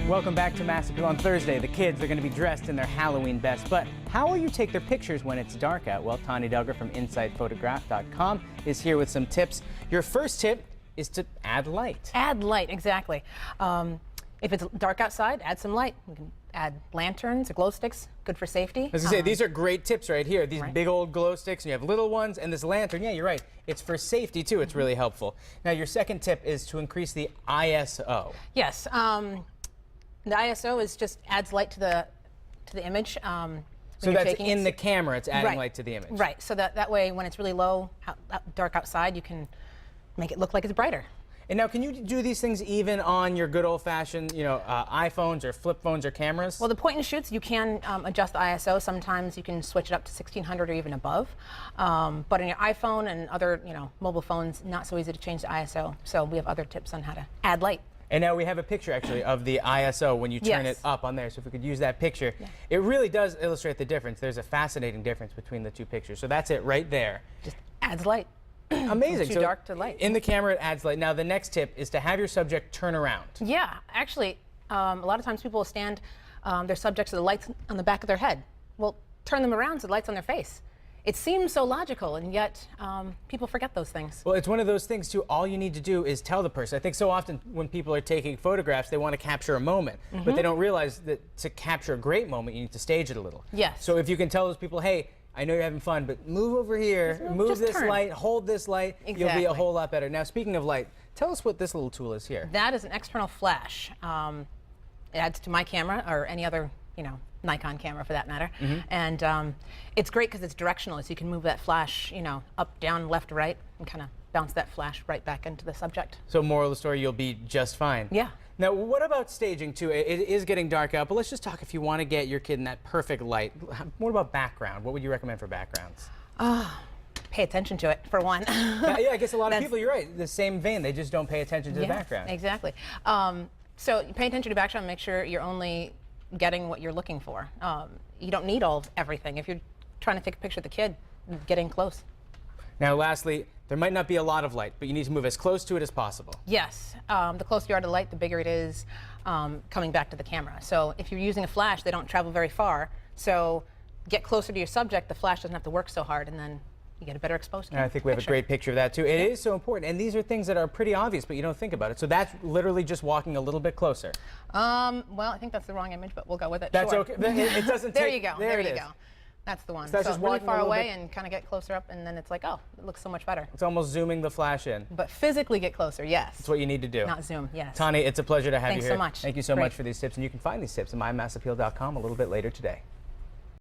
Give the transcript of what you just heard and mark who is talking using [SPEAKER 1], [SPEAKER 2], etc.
[SPEAKER 1] Welcome back to Mass Appeal on Thursday. The kids are going to be dressed in their Halloween best, but how will you take their pictures when it's dark out? Well, Tani Duggar from InsightPhotograph.com is here with some tips. Your first tip is to add light.
[SPEAKER 2] Add light, exactly. If it's dark outside, add some light. You can add lanterns or glow sticks, good for safety.
[SPEAKER 1] As I say, these are great tips right here. These
[SPEAKER 2] Right.
[SPEAKER 1] big old glow sticks, and you have little ones, and this lantern, yeah, you're right. It's for safety too, it's really helpful. Now, your second tip is to increase the ISO.
[SPEAKER 2] Yes, the ISO is just adds light to the image.
[SPEAKER 1] So that's in the camera, it's adding light to the image.
[SPEAKER 2] Right, so that way when it's really low, dark outside, you can make it look like it's brighter.
[SPEAKER 1] And now, can you do these things even on your good old-fashioned, iPhones or flip phones or cameras?
[SPEAKER 2] Well, the point and shoots, you can adjust the ISO. Sometimes you can switch it up to 1600 or even above. But on your iPhone and other, mobile phones, not so easy to change the ISO. So we have other tips on how to add light.
[SPEAKER 1] And now we have a picture, actually, of the ISO when you turn
[SPEAKER 2] Yes.
[SPEAKER 1] it up on there. So if we could use that picture.
[SPEAKER 2] Yeah.
[SPEAKER 1] It really does illustrate the difference. There's a fascinating difference between the two pictures. So that's it right there.
[SPEAKER 2] Just adds light.
[SPEAKER 1] Amazing.
[SPEAKER 2] Too
[SPEAKER 1] So
[SPEAKER 2] dark to light.
[SPEAKER 1] In the camera, it adds light. Now, the next tip is to have your subject turn around.
[SPEAKER 2] Yeah, actually, a lot of times people will stand their subjects to the lights on the back of their head. Well, turn them around so the light's on their face. It seems so logical, and yet people forget those things.
[SPEAKER 1] Well, it's one of those things, too. All you need to do is tell the person. I think so often when people are taking photographs, they want to capture a moment, but they don't realize that to capture a great moment, you need to stage it a little.
[SPEAKER 2] Yes.
[SPEAKER 1] So if you can tell those people, hey, I know you're having fun, but move over here, move
[SPEAKER 2] just
[SPEAKER 1] this
[SPEAKER 2] turn.
[SPEAKER 1] light, hold this light, you'll be a
[SPEAKER 2] Exactly.
[SPEAKER 1] whole lot better. Now, speaking of light, tell us what this little tool is here.
[SPEAKER 2] That is an external flash. It adds to my camera or any other, Nikon camera for that matter. And it's great because it's directional, so you can move that flash, up, down, left, right, and kind of bounce that flash right back into the subject.
[SPEAKER 1] So moral of the story, you'll be just fine.
[SPEAKER 2] Yeah.
[SPEAKER 1] Now, what about staging, too? It is getting dark out, but let's just talk if you want to get your kid in that perfect light. What about background? What would you recommend for backgrounds?
[SPEAKER 2] Pay attention to it, for one.
[SPEAKER 1] Yeah, I guess a lot of people, you're right, the same vein, they just don't pay attention to the background.
[SPEAKER 2] Exactly. So you pay attention to background, make sure you're only getting what you're looking for. You don't need everything. If you're trying to take a picture of the kid, get in close.
[SPEAKER 1] Now, lastly, there might not be a lot of light, but you need to move as close to it as possible.
[SPEAKER 2] Yes, the closer you are to light, the bigger it is coming back to the camera. So if you're using a flash, they don't travel very far. So get closer to your subject, the flash doesn't have to work so hard, and then you get a better exposed
[SPEAKER 1] And I think we have a great picture of that, too. It is so important, and these are things that are pretty obvious, but you don't think about it. So that's literally just walking a little bit closer.
[SPEAKER 2] Well, I think that's the wrong image, but we'll go with it.
[SPEAKER 1] That's
[SPEAKER 2] sure.
[SPEAKER 1] okay. It doesn't
[SPEAKER 2] There
[SPEAKER 1] take...
[SPEAKER 2] you go.
[SPEAKER 1] There
[SPEAKER 2] you
[SPEAKER 1] it is.
[SPEAKER 2] go. That's the one.
[SPEAKER 1] So that's just
[SPEAKER 2] really
[SPEAKER 1] walking a
[SPEAKER 2] far
[SPEAKER 1] little
[SPEAKER 2] away
[SPEAKER 1] bit.
[SPEAKER 2] and kind of get closer up, and then it's like, oh, it looks so much better.
[SPEAKER 1] It's almost zooming the flash in.
[SPEAKER 2] But physically get closer, yes.
[SPEAKER 1] That's what you need to do.
[SPEAKER 2] Not zoom, yes.
[SPEAKER 1] Tani, it's a pleasure to have
[SPEAKER 2] Thanks
[SPEAKER 1] you here.
[SPEAKER 2] so much.
[SPEAKER 1] Thank you so
[SPEAKER 2] Great.
[SPEAKER 1] much for these tips, and you can find these tips at mymassappeal.com a little bit later today.